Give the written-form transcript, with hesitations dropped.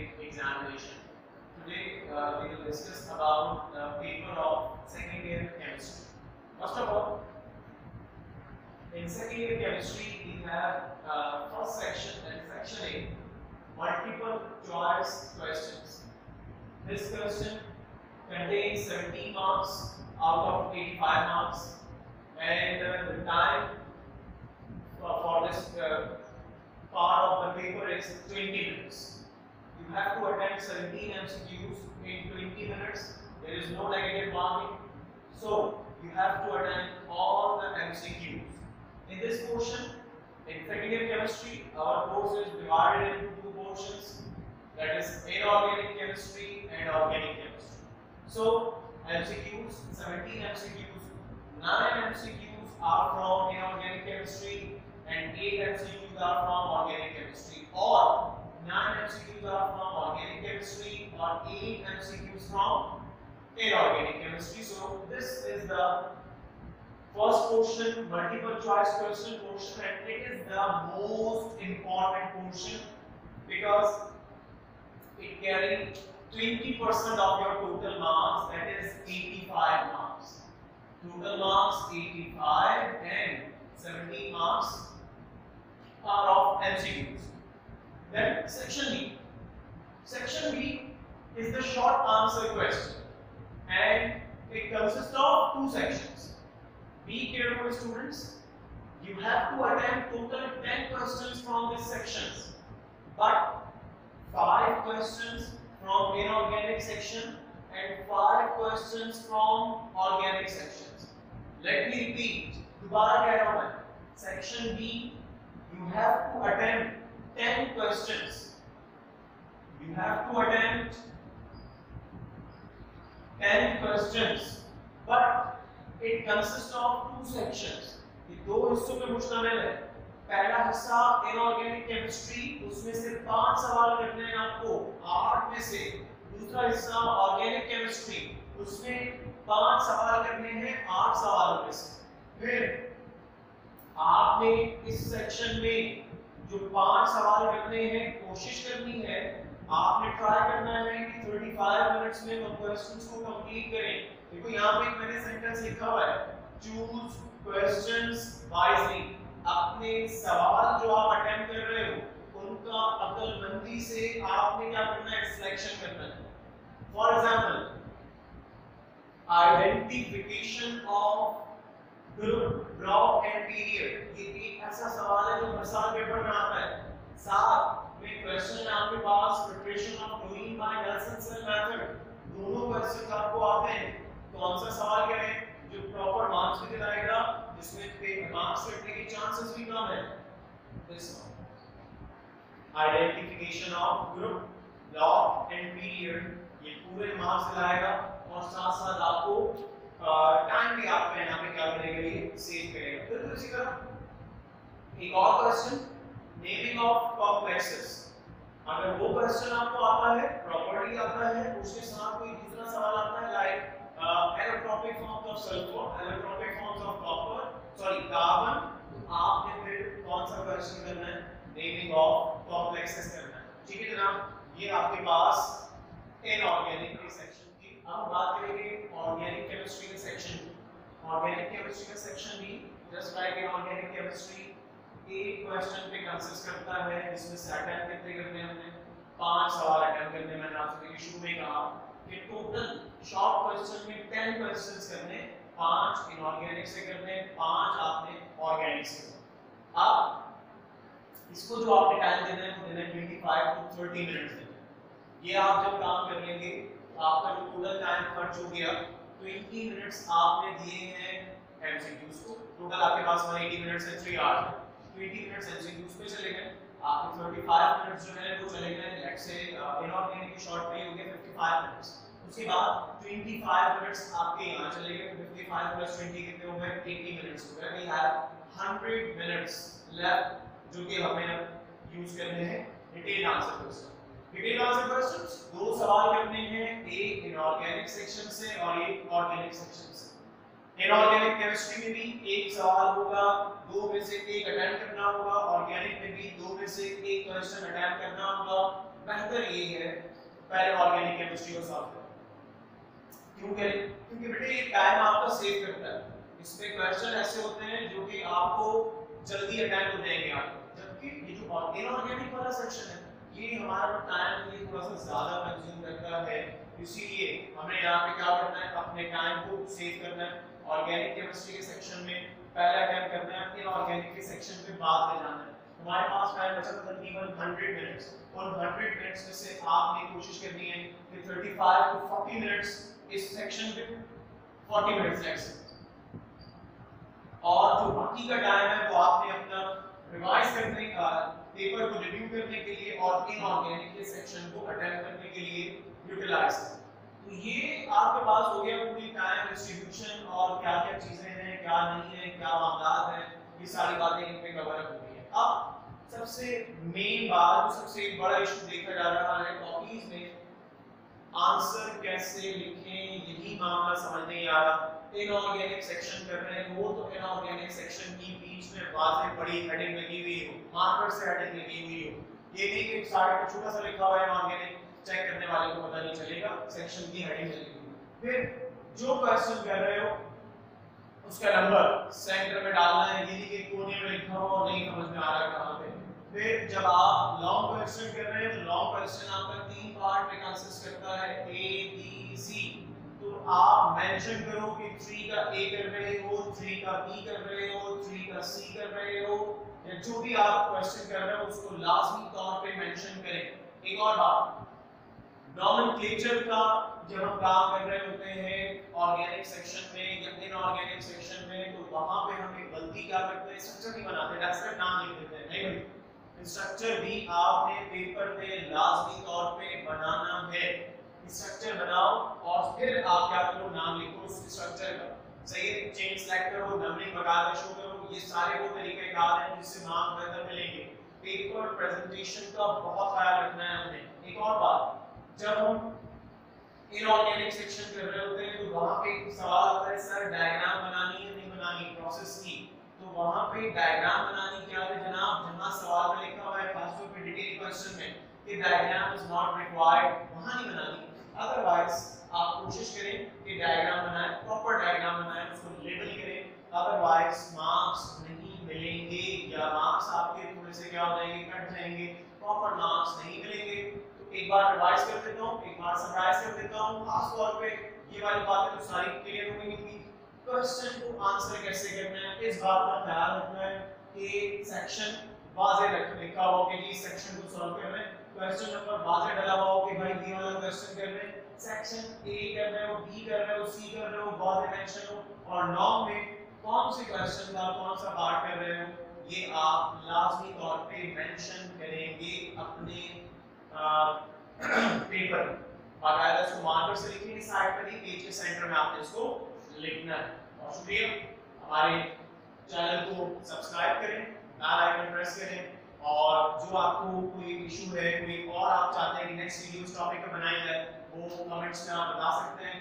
inorganic examination. Today we will discuss about the paper of second year chemistry. First of all, in second year chemistry we have first section, and section A, multiple choice questions. This question contains 17 marks out of 85 marks, and the time for this part of the paper is 20 minutes. You have to attempt 17 MCQs in 20 minutes. There is no negative marking, so you have to attempt all the MCQs. In this portion, in second year chemistry, our course is divided into two portions, that is inorganic chemistry and organic chemistry. So MCQs, 17 MCQs, 9 MCQs are from inorganic chemistry and 8 MCQs are from organic chemistry, or 9 MCQs are from organic chemistry or 8 MCQs from inorganic chemistry. So this is the first portion, multiple choice question portion, and it is the most important portion because it carries 20% of your total marks, that is 85 marks. Total marks 85 and 17 marks are of MCQs. Then section B. Section B is the short answer question, and it consists of two sections. Be careful, students. You have to attempt total 10 questions from these sections, but 5 questions from inorganic section and 5 questions from organic sections. Let me repeat. दोबारा कह रहा हूं मैं. Section B, you have to attempt 10 questions. You have to attempt 10 questions, but it consists of two sections. ये दो हिस्सों में मुश्तमिल है. पहला हिस्सा इनऑर्गेनिक केमिस्ट्री, उसमें से 5 सवाल करने हैं आपको 8 में से. दूसरा हिस्सा ऑर्गेनिक केमिस्ट्री, उसमें 5 सवाल करने हैं 8 सवालों में से. फिर आपने इस सेक्शन में जो 5 सवाल करने हैं, कोशिश करनी है, आपने ट्राई करना है कि 35 मिनट्स में उन क्वेश्चंस को कंप्लीट करें. देखो यहाँ पे मैंने सेंटेंस लिखा हुआ है, चूज क्वेश्चंस वाइजली. अपने सवाल जो आप अटेम्प्ट कर रहे हो उनका अक्लमंदी से आपने क्या करना है, सिलेक्शन करना है. For example, identification of group, block and period, ये एक ऐसा सवाल है जो हर साल पेपर में आता है. साथ में क्वेश्चन आपके पास preparation of chlorine by Nelson cell method, दोनों क्वेश्चन आपको आते हैं. कौन सा सवाल करें जो प्रॉपर मार्क्स भी दिलाएगा, जिसमें मार्क्स कटने के चांसेस भी कम है. This identification of group, block and period, ये पूरे मार्क्स दिलाएगा और साथ साथ आपको टाइम भी आपका यहाँ पे क्या करने के लिए सेव करेगा. बिल्कुल इसी तरह एक और क्वेश्चन, नेमिंग ऑफ कॉम्प्लेक्सेस. अगर वो क्वेश्चन आपको आता है, प्रॉपर्टी आता है, उसके साथ कोई दूसरा सवाल आता है like allotropic forms of sulphur, allotropic forms of carbon, आपने फिर कौन सा क्वेश्चन करना है, नेमिंग ऑफ कॉम्प्लेक्सेस करना है. ठीक है जनाब, ये आपके पास इनऑर्गेनिक के सेक्शन की. अब बात करेंगे ऑर्गेनिक केमिस्ट्री के सेक्शन की. ऑर्गेनिक केमिस्ट्री का सेक्शन भी जस्ट लाइक इनऑर्गेनिक केमिस्ट्री एक क्वेश्चन पे कंसिस्ट करता है, जिसमें से अटेम्प्ट कितने करने हैं, हमने 5 सवाल अटेम्प्ट करने. मैंने आपसे शुरू में कहा कि टोटल शॉर्ट क्वेश्चन में 10 क्वेश्चंस करने, 5 इनऑर्गेनिक से करने, 5 आपने ऑर्गेनिक से. अब इसको जो आपने टाइम देना है वो देना है 25 to 30 मिनट्स देना है. ये आप जब काम कर लेंगे, आपका जो टोटल टाइम खर्च हो गया, 20 मिनट्स आपने दिए हैं एमसीक्यूज को. टोटल आपके पास 180 मिनट्स है, 3 आवर्स. 20 मिनट्स एमसीक्यूज पे चले गए, आपके 35 मिनट्स जो है वो चले गए लेट्स से इनऑर्गेनिक की शॉर्ट पे हो गया 55 मिनट्स. उसके बाद 25 मिनट्स आपके यहाँ चले गए. 55 प्लस 20 कितने हो गए, 80 मिनट्स हो गए. वी हैव 100 मिनट्स लेफ्ट जो कि हमें अब यूज करने हैं detail answer question. Detail answer questions 2 सवाल करने हैं, एक इनऑर्गेनिक सेक्शन से और एक ऑर्गेनिक सेक्शन से. इनऑर्गेनिक केमिस्ट्री में भी एक सवाल होगा, 2 में से एक अटेम्प्ट करना होगा. ऑर्गेनिक में भी 2 में से एक क्वेश्चन अटेम्प्ट करना होगा. बेहतर ये है पहले ऑर्गेनिक केमिस्ट्री को सॉल्व करें। क्यों करें? क्योंकि बेटे ये टाइम आपका सेव करता है। इसमें क्वेश्चन ऐसे होते हैं जो कि आपको जल्दी अटेम्प्ट हो जाएंगे आपको, जबकि ये जो इनऑर्गेनिक वाला सेक्शन है ये हमारा टाइम ये थोड़ा सा ज्यादा कंज्यूम करता है, इसीलिए हमें यहाँ पे क्या करना है, अपने टाइम को सेव करना है। ऑर्गेनिक केमिस्ट्री के सेक्शन में पहला अटेम्प्ट करना है, इनऑर्गेनिक के सेक्शन पे बाद में जाना है। हमारे पास टाइम बचा था तकरीबन 100 मिनट्स, और 100 मिनट्स में से आपने कोशिश करनी है कि 35 to 40 मिनट्स इस सेक्शन पे 40 मिनट्स लेक्चर, और जो बाकी का टाइम है वो आपने अपना रिवाइज करने का, पेपर को रिव्यू करने के लिए और इनऑर्गेनिक के सेक्शन को अटेम्प्ट करने के लिए यूटिलाइज करें। तो ये आपके पास हो गया पूरी टाइम डिस्ट्रीब्यूशन और क्या क्या चीजें हैं, क्या नहीं है, क्या मामलात हैं, ये सारी बातें इन पे कवर अप हो गई है। अब सबसे मेन बात, सबसे बड़ा इशू देखा जा रहा है कॉपीज में, आंसर कैसे लिखें, यही मामला समझ नहीं आ रहा। इनऑर्गेनिक सेक्शन कर रहे हो तो इनऑर्गेनिक सेक्शन की बीच में वाज़ेह बड़ी हेडिंग लगी हुई हो, मार्कर से हेडिंग लगी हुई हो, ये नहीं कि साइड पे छोटा सा लिखा हुआ है इनऑर्गेनिक, चेक करने वाले को पता नहीं चलेगा, सेक्शन की हेडिंग लगी हुई। फिर जो क्वेश्चन कर रहे हो उसका नंबर सेंटर में डालना है, ये नहीं कि कोने में लिखा हो और नहीं समझ में आ रहा कहां पे। फिर जब आप लॉन्ग क्वेश्चन कर रहे हैं तो लॉन्ग क्वेश्चन आपका 3 पार्ट में कंसिस्ट करता है, ए बी सी, तो आप मेंशन करो कि 3 का ए कर रहे हो, 3 का बी कर रहे हो, 3 का सी कर रहे हो, या जो भी आप क्वेश्चन कर रहे हो उसको लाजमी तौर पे मेंशन करें। एक और बात, नॉमेनक्लेचर का जब हम काम कर रहे होते हैं ऑर्गेनिक सेक्शन में या इनऑर्गेनिक सेक्शन में, तो वहां पे हम एक गलती क्या करते हैं, स्ट्रक्चर नहीं बनाते, डायरेक्ट नाम लिख देते हैं। नहीं भाई, स्ट्रक्चर भी आपने पेपर पे लाजमी तौर पे बनाना है। स्ट्रक्चर बनाओ और फिर आप क्या करो, नाम लिखो उस स्ट्रक्चर का, सही है, चेन सेलेक्ट करो, नंबरिंग वगैरह शो करो, ये सारे वो तरीके कार हैं जिससे मार्क्स बेहतर मिलेंगे। पेपर प्रेजेंटेशन का बहुत ख्याल रखना है हमने। एक और बात, जब हम इनऑर्गेनिक सेक्शन कर रहे होते हैं तो वहां पे एक सवाल आता है, सर डायग्राम बनानी है नहीं बनानी प्रोसेस की, तो वहां पे डायग्राम बनानी क्या है जनाब, जहां सवाल में लिखा हुआ है खासतौर पे डिटेल क्वेश्चन में कि डायग्राम इज नॉट रिक्वायर्ड, वहां नहीं बनानी। अदरवाइज आप कोशिश करें कि डायग्राम बनाएं, प्रॉपर डायग्राम बनाएं, उसको लेबल करें, अदरवाइज मार्क्स नहीं मिलेंगे या मार्क्स आपके थोड़े से क्या हो जाएंगे, कट जाएंगे, प्रॉपर मार्क्स नहीं मिलेंगे। एक बार रिवाइज कर देता हूं, एक बार समराइज कर देता हूं, खास तौर पे ये वाली बातें तो सारी क्लियर हो गई होंगी। क्वेश्चन को आंसर कैसे करना है इस बात का ख्याल रखना है कि सेक्शन वाज़ेह लिखा हो कि इस सेक्शन को सॉल्व कर रहे हैं, क्वेश्चन नंबर वाज़ेह डाला हुआ हो कि भाई ये वाला क्वेश्चन कर रहे हैं, सेक्शन ए कर रहे हो, बी कर रहे हो, सी कर रहे हो, वाज़ेह मेंशन हो, और लॉन्ग में कौन से क्वेश्चन का कौन सा पार्ट कर रहे हो ये आप लाजमी तौर पे मेंशन करेंगे अपने पेपर, बाकायदा इसको मार्कर से लिखेंगे साइड पर ही, पेज के सेंटर में आपने इसको लिखना है। और शुक्रिया, हमारे चैनल को सब्सक्राइब करें, बेल आइकन प्रेस करें, और जो आपको कोई इशू है, कोई और आप चाहते हैं कि नेक्स्ट वीडियो इस टॉपिक पे बनाई जाए, वो कमेंट्स में आप बता सकते हैं।